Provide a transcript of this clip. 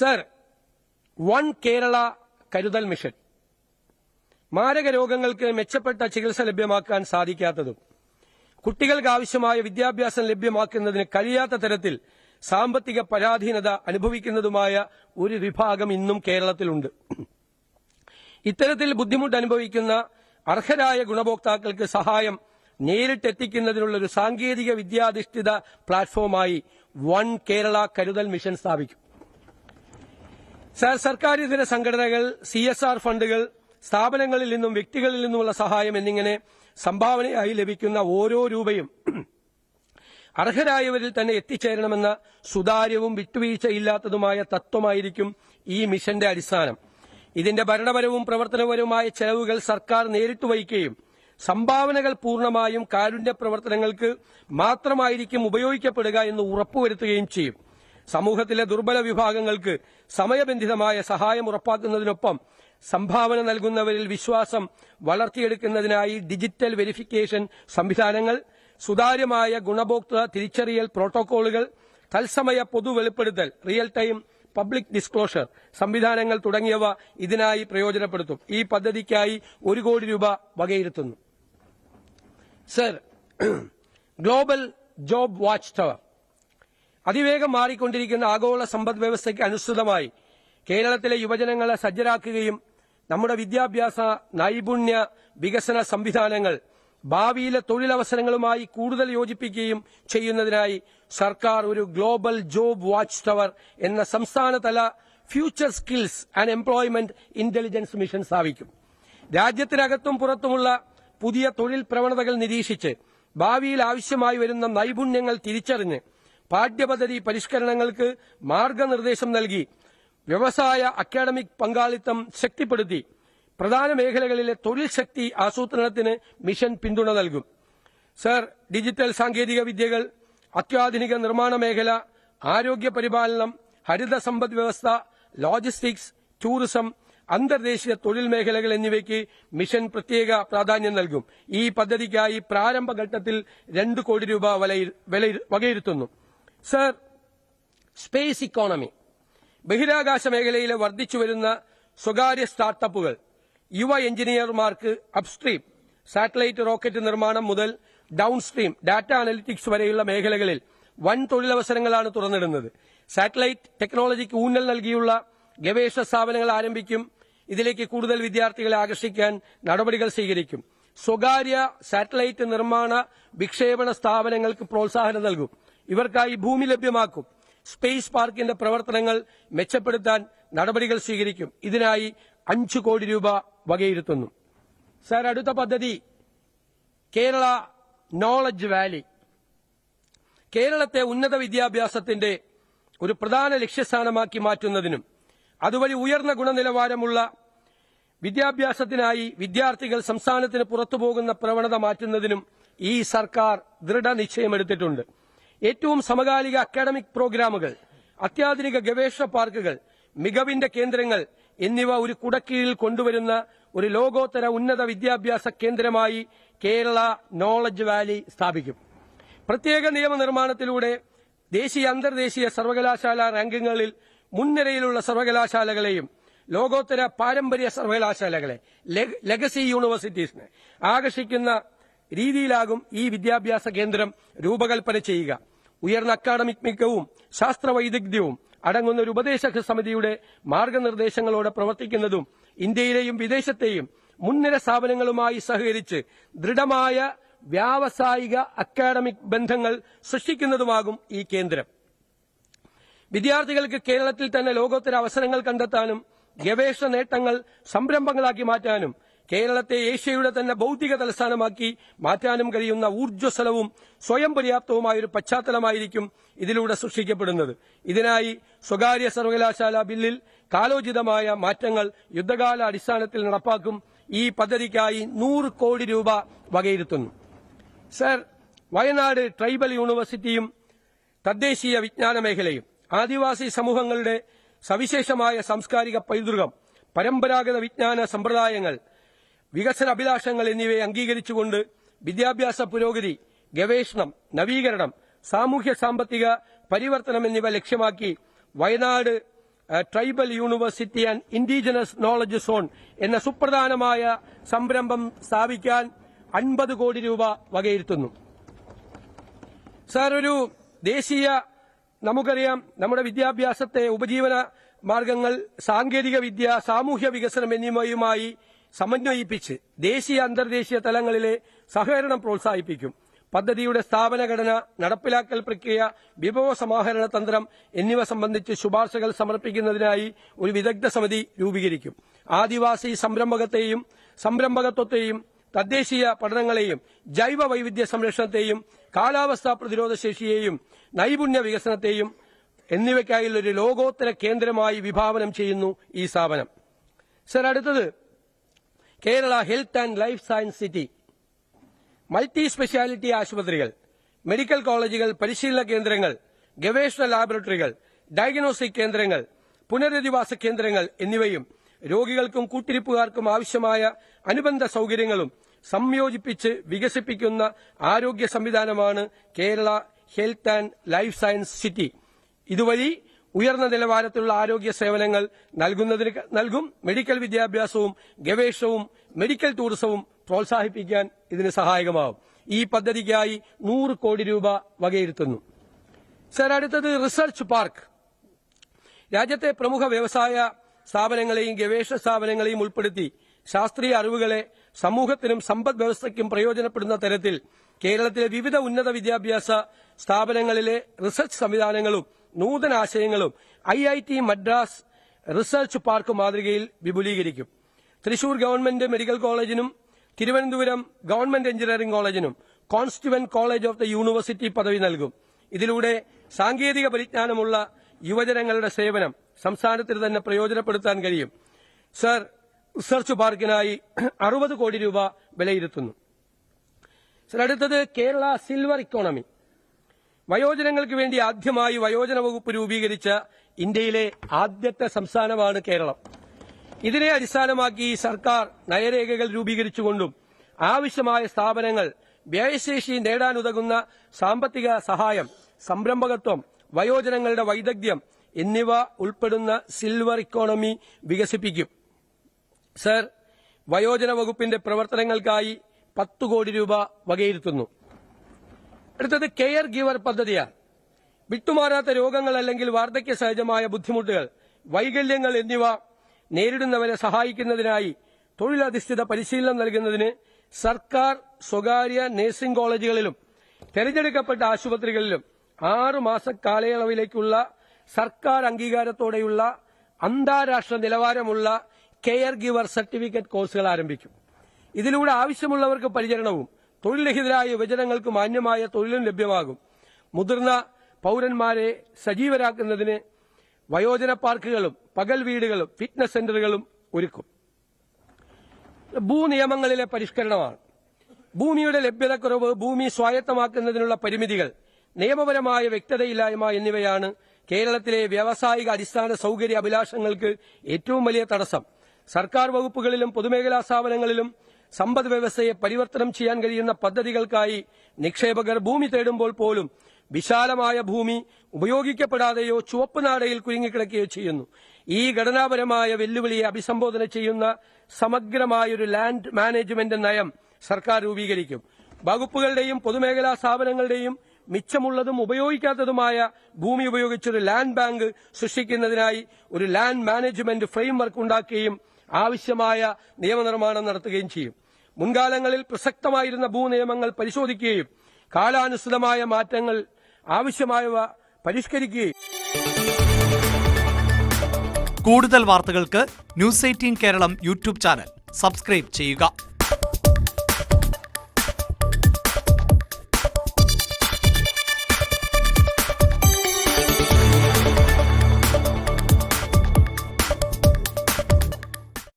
Sir, one Kerala കരുതൽ mission മാരക രോഗങ്ങൾക്ക് മെച്ചപ്പെട്ട ചികിത്സ ലഭ്യമാക്കാൻ സാധിക്കാത്തതും കുട്ടികൾക്ക് ആവശ്യമായ വിദ്യാഭ്യാസം ലഭ്യമാക്കുന്നതിന് കഴിയാത്ത തരത്തിൽ സാമ്പത്തിക പരാധീനത അനുഭവിക്കുന്നതുമായ ഒരു വിഭാഗം ഇന്നും കേരളത്തിലുണ്ട്. ഇത്തരത്തിൽ ബുദ്ധിമുട്ട് അനുഭവിക്കുന്ന അർഹരായ ഗുണഭോക്താക്കൾക്ക് സഹായം നേരിട്ടെത്തിക്കുന്നതിനുള്ള ഒരു സാങ്കേതിക വിദ്യാധിഷ്ഠിത പ്ലാറ്റ്ഫോമായി വൺ കേരള കരുതൽ മിഷൻ സ്ഥാപിക്കും. സർക്കാരിതര സംഘടനകൾ, CSR ഫണ്ടുകൾ, സ്ഥാപനങ്ങളിൽ നിന്നും വ്യക്തികളിൽ നിന്നുമുള്ള സഹായം എന്നിങ്ങനെ സംഭാവനയായി ലഭിക്കുന്ന ഓരോ രൂപയും അർഹരായവരിൽ തന്നെ എത്തിച്ചേരണമെന്ന സുതാര്യവും വിട്ടുവീഴ്ചയില്ലാത്തതുമായ തത്വമായിരിക്കും ഈ മിഷന്റെ അടിസ്ഥാനം. ഇതിന്റെ ഭരണപരവും പ്രവർത്തനപരവുമായ ചെലവുകൾ സർക്കാർ നേരിട്ട് വഹിക്കുകയും സംഭാവനകൾ പൂർണ്ണമായും കാരുണ്യ പ്രവർത്തനങ്ങൾക്ക് മാത്രമായിരിക്കും ഉപയോഗിക്കപ്പെടുക എന്ന് ഉറപ്പുവരുത്തുകയും ചെയ്യും. സമൂഹത്തിലെ ദുർബല വിഭാഗങ്ങൾക്ക് സമയബന്ധിതമായ സഹായം ഉറപ്പാക്കുന്നതിനൊപ്പം സംഭാവന നൽകുന്നവരിൽ വിശ്വാസം വളർത്തിയെടുക്കുന്നതിനായി ഡിജിറ്റൽ വെരിഫിക്കേഷൻ സംവിധാനങ്ങൾ, സുതാര്യമായ ഗുണഭോക്തൃ തിരിച്ചറിയൽ പ്രോട്ടോക്കോളുകൾ, തത്സമയ പൊതുവെളിപ്പെടുത്തൽ റിയൽ ടൈം പബ്ലിക് ഡിസ്ക്ലോഷർ സംവിധാനങ്ങൾ തുടങ്ങിയവ ഇതിനായി പ്രയോജനപ്പെടുത്തും. ഈ പദ്ധതിക്കായി 1 കോടി രൂപ വകയിരുത്തുന്നു. Sir, global job watch tower അതിവേഗം മാറിക്കൊണ്ടിരിക്കുന്ന ആഗോള സമ്പദ് വ്യവസ്ഥയ്ക്ക് അനുസൃതമായി കേരളത്തിലെ യുവജനങ്ങളെ സജ്ജരാക്കുകയും നമ്മുടെ വിദ്യാഭ്യാസ നൈപുണ്യ വികസന സംവിധാനങ്ങൾ ഭാവിയിലെ തൊഴിലവസരങ്ങളുമായി കൂടുതൽ യോജിപ്പിക്കുകയും ചെയ്യുന്നതിനായി സർക്കാർ ഒരു ഗ്ലോബൽ ജോബ് വാച്ച് ടവർ എന്ന സംസ്ഥാനതല future skills and employment intelligence mission സ്ഥാപിക്കും. രാജ്യത്തിനകത്തും പുറത്തുമുള്ള പുതിയ തൊഴിൽ പ്രവണതകൾ നിരീക്ഷിച്ച് ഭാവിയിൽ ആവശ്യമായി വരുന്ന നൈപുണ്യങ്ങൾ തിരിച്ചറിഞ്ഞ് പാഠ്യപദ്ധതി പരിഷ്കരണങ്ങൾക്ക് മാർഗനിർദ്ദേശം നൽകി വ്യവസായ അക്കാഡമിക് പങ്കാളിത്തം ശക്തിപ്പെടുത്തി പ്രധാന മേഖലകളിലെ തൊഴിൽ ശക്തി ആസൂത്രണത്തിന് മിഷൻ പിന്തുണ നൽകും. സർ, ഡിജിറ്റൽ സാങ്കേതിക വിദ്യകൾ, അത്യാധുനിക നിർമ്മാണ മേഖല, ആരോഗ്യ പരിപാലനം, ഹരിത സമ്പദ് വ്യവസ്ഥ, ലോജിസ്റ്റിക്സ്, ടൂറിസം, അന്തർദേശീയ തൊഴിൽ മേഖലകൾ എന്നിവയ്ക്ക് മിഷൻ പ്രത്യേക പ്രാധാന്യം നൽകും. ഈ പദ്ധതിക്കായി പ്രാരംഭഘട്ടത്തിൽ 2 കോടി രൂപ വകയിരുത്തുന്നു. സർ, സ്പേസ് ഇക്കോണമി ബഹിരാകാശ മേഖലയിലെ വർദ്ധിച്ചുവരുന്ന സ്വകാര്യ സ്റ്റാർട്ടപ്പുകൾ യുവ എഞ്ചിനീയർമാർക്ക് അപ്സ്ട്രീം സാറ്റലൈറ്റ് റോക്കറ്റ് നിർമ്മാണം മുതൽ ഡൌൺസ്ട്രീം ഡാറ്റ അനലിറ്റിക്സ് വരെയുള്ള മേഖലകളിൽ വൻ തൊഴിലവസരങ്ങളാണ് തുറന്നിടുന്നത്. സാറ്റലൈറ്റ് ടെക്നോളജിക്ക് ഊന്നൽ നൽകിയുള്ള ഗവേഷണ സ്ഥാപനങ്ങൾ ആരംഭിക്കും. ഇതിലേക്ക് കൂടുതൽ വിദ്യാർത്ഥികളെ ആകർഷിക്കാൻ നടപടികൾ സ്വീകരിക്കും. സ്വകാര്യ സാറ്റലൈറ്റ് നിർമ്മാണ വിക്ഷേപണ സ്ഥാപനങ്ങൾക്ക് പ്രോത്സാഹനം നൽകും. ഇവർക്കായി ഭൂമി ലഭ്യമാക്കും. സ്പേസ് പാർക്കിന്റെ പ്രവർത്തനങ്ങൾ മെച്ചപ്പെടുത്താൻ നടപടികൾ സ്വീകരിക്കും. ഇതിനായി 5 കോടി രൂപ വകയിരുത്തുന്നു. സർ, അടുത്ത പദ്ധതി കേരള നോളജ് വാലി. കേരളത്തെ ഉന്നത വിദ്യാഭ്യാസത്തിന്റെ ഒരു പ്രധാന ലക്ഷ്യസ്ഥാനമാക്കി മാറ്റുന്നതിനും അതുവഴി ഉയർന്ന ഗുണനിലവാരമുള്ള വിദ്യാഭ്യാസത്തിനായി വിദ്യാർത്ഥികൾ സംസ്ഥാനത്തിന് പുറത്തുപോകുന്ന പ്രവണത മാറ്റുന്നതിനും ഈ സർക്കാർ ദൃഢനിശ്ചയമെടുത്തിട്ടുണ്ട്. ഏറ്റവും സമകാലിക അക്കാഡമിക് പ്രോഗ്രാമുകൾ, അത്യാധുനിക ഗവേഷണ പാർക്കുകൾ, മികവിന്റെ കേന്ദ്രങ്ങൾ എന്നിവ ഒരു കുടക്കീഴിൽ കൊണ്ടുവരുന്ന ഒരു ലോകോത്തര ഉന്നത വിദ്യാഭ്യാസ കേന്ദ്രമായി കേരള നോളജ് വാലി സ്ഥാപിക്കും. പ്രത്യേക നിയമനിർമ്മാണത്തിലൂടെ ദേശീയ അന്തർദേശീയ സർവകലാശാല റാങ്കിങ്ങുകളിൽ മുൻനിരയിലുള്ള സർവകലാശാലകളെയും ലോകോത്തര പാരമ്പര്യ സർവകലാശാലകളെ, ലെഗസി യൂണിവേഴ്സിറ്റീസിനെ ആകർഷിക്കുന്ന രീതിയിലാകും ഈ വിദ്യാഭ്യാസ കേന്ദ്രം രൂപകൽപ്പന ചെയ്യുക. ഉയർന്ന അക്കാഡമിക് മികവും ശാസ്ത്രവൈദഗ്ധ്യവും അടങ്ങുന്ന ഒരു ഉപദേശക സമിതിയുടെ മാർഗനിർദ്ദേശങ്ങളോടെ പ്രവർത്തിക്കുന്നതും ഇന്ത്യയിലെയും വിദേശത്തെയും മുൻനിര സ്ഥാപനങ്ങളുമായി സഹകരിച്ച് ദൃഢമായ വ്യാവസായിക അക്കാഡമിക് ബന്ധങ്ങൾ സൃഷ്ടിക്കുന്നതുമാകും ഈ കേന്ദ്രം. വിദ്യാർത്ഥികൾക്ക് കേരളത്തിൽ തന്നെ ലോകോത്തര അവസരങ്ങൾ കണ്ടെത്താനും ഗവേഷണ നേട്ടങ്ങൾ സംരംഭങ്ങളാക്കി മാറ്റാനും കേരളത്തെ ഏഷ്യയുടെ തന്നെ ബൌദ്ധിക തലസ്ഥാനമാക്കി മാറ്റാനും കഴിയുന്ന ഊർജ്ജസ്വലവും സ്വയം പര്യാപ്തവുമായ ഒരു പശ്ചാത്തലമായിരിക്കും ഇതിലൂടെ സൃഷ്ടിക്കപ്പെടുന്നത്. ഇതിനായി സ്വകാര്യ സർവകലാശാല ബില്ലിൽ കാലോചിതമായ മാറ്റങ്ങൾ യുദ്ധകാല അടിസ്ഥാനത്തിൽ നടപ്പാക്കും. ഈ പദ്ധതിക്കായി 100 കോടി രൂപ വകയിരുത്തുന്നു. സർ, വയനാട് ട്രൈബൽ യൂണിവേഴ്സിറ്റിയും തദ്ദേശീയ വിജ്ഞാന മേഖലയും ആദിവാസി സമൂഹങ്ങളുടെ സവിശേഷമായ സാംസ്കാരിക പൈതൃകം, പരമ്പരാഗത വിജ്ഞാന സമ്പ്രദായങ്ങൾ, വികസന അഭിലാഷങ്ങൾ എന്നിവയെ അംഗീകരിച്ചുകൊണ്ട് വിദ്യാഭ്യാസ പുരോഗതി, ഗവേഷണം, നവീകരണം, സാമൂഹ്യ സാമ്പത്തിക പരിവർത്തനം എന്നിവ ലക്ഷ്യമാക്കി Wayanad tribal university and indigenous knowledge zone എന്ന സുപ്രധാനമായ സംരംഭം സ്ഥാപിക്കാൻ 50 കോടി രൂപ വകയിരുത്തുന്നു. സാർ, ഒരു ദേശീയ, നമുക്കറിയാം, നമ്മുടെ വിദ്യാഭ്യാസത്തെ ഉപജീവന മാർഗങ്ങൾ, സാങ്കേതിക വിദ്യ, സാമൂഹ്യ വികസനം എന്നിവയുമായി സമന്വയിപ്പിച്ച് ദേശീയ അന്തർദേശീയ തലങ്ങളിലെ സഹകരണം പ്രോത്സാഹിപ്പിക്കും. പദ്ധതിയുടെ സ്ഥാപന ഘടന, നടപ്പിലാക്കൽ പ്രക്രിയ, വിഭവ സമാഹരണ തന്ത്രം എന്നിവ സംബന്ധിച്ച് ശുപാർശകൾ സമർപ്പിക്കുന്നതിനായി ഒരു വിദഗ്ധ സമിതി രൂപീകരിക്കും. ആദിവാസി സംരംഭകത്വത്തെയും തദ്ദേശീയ പഠനങ്ങളെയും ജൈവ വൈവിധ്യ സംരക്ഷണത്തെയും കാലാവസ്ഥാ പ്രതിരോധ ശേഷിയെയും നൈപുണ്യ വികസനത്തെയും എന്നിവയ്ക്കായുള്ള ഒരു ലോകോത്തര കേന്ദ്രമായി വിഭാവനം ചെയ്യുന്നു ഈ സ്ഥാപനം. സർ, അടുത്തത് Kerala health and life science city. Multi speciality ആശുപത്രികൾ, മെഡിക്കൽ കോളേജുകൾ, പരിശീലന കേന്ദ്രങ്ങൾ, ഗവേഷണ ലാബറട്ടറികൾ, ഡയഗ്നോസ്റ്റിക് കേന്ദ്രങ്ങൾ, പുനരധിവാസ കേന്ദ്രങ്ങൾ എന്നിവയും രോഗികൾക്കും കൂട്ടിരിപ്പുകാർക്കും ആവശ്യമായ അനുബന്ധ സൌകര്യങ്ങളും സംയോജിപ്പിച്ച് വികസിപ്പിക്കുന്ന ആരോഗ്യ സംവിധാനമാണ് Kerala health and life science city. ഇതുവഴി ഉയർന്ന നിലവാരത്തിലുള്ള ആരോഗ്യ സേവനങ്ങൾ നൽകും. മെഡിക്കൽ വിദ്യാഭ്യാസവും ഗവേഷണവും മെഡിക്കൽ ടൂറിസവും പ്രോത്സാഹിപ്പിക്കാൻ ഇതിന് സഹായകമാകും. ഈ പദ്ധതിക്കായി 100 കോടി രൂപ വകയിരുത്തുന്നു. സർ, അടുത്തത് റിസർച്ച് പാർക്ക്. രാജ്യത്തെ പ്രമുഖ വ്യവസായ സ്ഥാപനങ്ങളെയും ഗവേഷണ സ്ഥാപനങ്ങളെയും ഉൾപ്പെടുത്തി ശാസ്ത്രീയ അറിവുകളെ സമൂഹത്തിനും സമ്പദ് വ്യവസ്ഥയ്ക്കും പ്രയോജനപ്പെടുന്ന തരത്തിൽ കേരളത്തിലെ വിവിധ ഉന്നത വിദ്യാഭ്യാസ സ്ഥാപനങ്ങളിലെ റിസർച്ച് സംവിധാനങ്ങളും നൂതനാശയങ്ങളും IIT മദ്രാസ് റിസർച്ച് പാർക്ക് മാതൃകയിൽ വിപുലീകരിക്കും. തൃശൂർ ഗവൺമെന്റ് മെഡിക്കൽ കോളേജിനും തിരുവനന്തപുരം ഗവൺമെന്റ് എഞ്ചിനീയറിംഗ് കോളേജിനും constituent college of the university പദവി നൽകും. ഇതിലൂടെ സാങ്കേതിക പരിജ്ഞാനമുള്ള യുവജനങ്ങളുടെ സേവനം സംസ്ഥാനത്തിന് തന്നെ പ്രയോജനപ്പെടുത്താൻ കഴിയും. സർ, റിസർച്ച് പാർക്കിനായി 60 കോടി രൂപ വിലയിരുത്തുന്നു. സർ, അടുത്തത് കേരള സിൽവർ ഇക്കോണമി. വയോജനങ്ങൾക്ക് വേണ്ടി ആദ്യമായി വയോജന വകുപ്പ് രൂപീകരിച്ച ഇന്ത്യയിലെ ആദ്യത്തെ സംസ്ഥാനമാണ് കേരളം. ഇതിനെ അടിസ്ഥാനമാക്കി സർക്കാർ നയരേഖകൾ രൂപീകരിച്ചുകൊണ്ടും ആവശ്യമായ സ്ഥാപനങ്ങൾ, വ്യയശേഷി നേടാനുതകുന്ന സാമ്പത്തിക സഹായം, സംരംഭകത്വം, വയോജനങ്ങളുടെ വൈദഗ്ധ്യം എന്നിവ ഉൾപ്പെടുന്ന സിൽവർ ഇക്കോണമി വികസിപ്പിക്കും. സർ, വയോജന വകുപ്പിന്റെ പ്രവർത്തനങ്ങൾക്കായി 10 കോടി രൂപ വകയിരുത്തുന്നു. അടുത്തത് കെയർ ഗിവർ പദ്ധതിയാണ്. വിട്ടുമാറാത്ത രോഗങ്ങൾ അല്ലെങ്കിൽ വാർദ്ധക്യ സഹജമായ ബുദ്ധിമുട്ടുകൾ, വൈകല്യങ്ങൾ എന്നിവ നേരിടുന്നവരെ സഹായിക്കുന്നതിനായി തൊഴിലധിഷ്ഠിത പരിശീലനം നൽകുന്നതിന് സർക്കാർ, സ്വകാര്യ നഴ്സിംഗ് കോളേജുകളിലും തെരഞ്ഞെടുക്കപ്പെട്ട ആശുപത്രികളിലും 6 മാസ കാലയളവിലേക്കുള്ള സർക്കാർ അംഗീകാരത്തോടെയുള്ള അന്താരാഷ്ട്ര നിലവാരമുള്ള കെയർ ഗിവർ സർട്ടിഫിക്കറ്റ് കോഴ്സുകൾ ആരംഭിക്കും. ഇതിലൂടെ ആവശ്യമുള്ളവർക്ക് പരിചരണവും തൊഴിൽരഹിതരായ യുവജനങ്ങൾക്ക് മാന്യമായ തൊഴിലും ലഭ്യമാകും. മുതിർന്ന പൌരന്മാരെ സജീവരാക്കുന്നതിന് വയോജന പാർക്കുകളും പകൽ വീടുകളും ഫിറ്റ്നസ് സെന്ററുകളും ഒരുക്കും. ഭൂനിയമങ്ങളിലെ പരിഷ്കരണമാണ്. ഭൂമിയുടെ ലഭ്യതക്കുറവ്, ഭൂമി സ്വായത്തമാക്കുന്നതിനുള്ള പരിമിതികൾ, നിയമപരമായ വ്യക്തതയില്ലായ്മ എന്നിവയാണ് കേരളത്തിലെ വ്യാവസായിക അടിസ്ഥാന സൌകര്യ അഭിലാഷങ്ങൾക്ക് ഏറ്റവും വലിയ തടസ്സം. സർക്കാർ വകുപ്പുകളിലും പൊതുമേഖലാ സ്ഥാപനങ്ങളിലും സമ്പദ് വ്യവസ്ഥയെ പരിവർത്തനം ചെയ്യാൻ കഴിയുന്ന പദ്ധതികൾക്കായി നിക്ഷേപകർ ഭൂമി തേടുമ്പോൾ പോലും വിശാലമായ ഭൂമി ഉപയോഗിക്കപ്പെടാതെയോ ചുവപ്പ് നാടയിൽ കുരുങ്ങിക്കിടക്കുകയോ ചെയ്യുന്നു. ഈ ഘടനാപരമായ വെല്ലുവിളിയെ അഭിസംബോധന ചെയ്യുന്ന സമഗ്രമായൊരു ലാൻഡ് മാനേജ്മെന്റ് നയം സർക്കാർ രൂപീകരിക്കും. വകുപ്പുകളുടെയും പൊതുമേഖലാ സ്ഥാപനങ്ങളുടെയും മിച്ചമുള്ളതും ഉപയോഗിക്കാത്തതുമായ ഭൂമി ഉപയോഗിച്ചൊരു ലാൻഡ് ബാങ്ക് സൃഷ്ടിക്കുന്നതിനായി ഒരു ലാൻഡ് മാനേജ്മെന്റ് ഫ്രെയിംവർക്ക് ഉണ്ടാക്കുകയും ആവശ്യമായ നിയമനിർമ്മാണം നടത്തുകയും ചെയ്യും. മുൻകാലങ്ങളിൽ പ്രസക്തമായിരുന്ന ഭൂനിയമങ്ങൾ പരിശോധിക്കുകയും കാലാനുസൃതമായ മാറ്റങ്ങൾ ആവശ്യമായവ പരിഷ്കരിക്കുകയും. കൂടുതൽ വാർത്തകൾക്ക് news 18 Keralam YouTube channel subscribe ചെയ്യുക.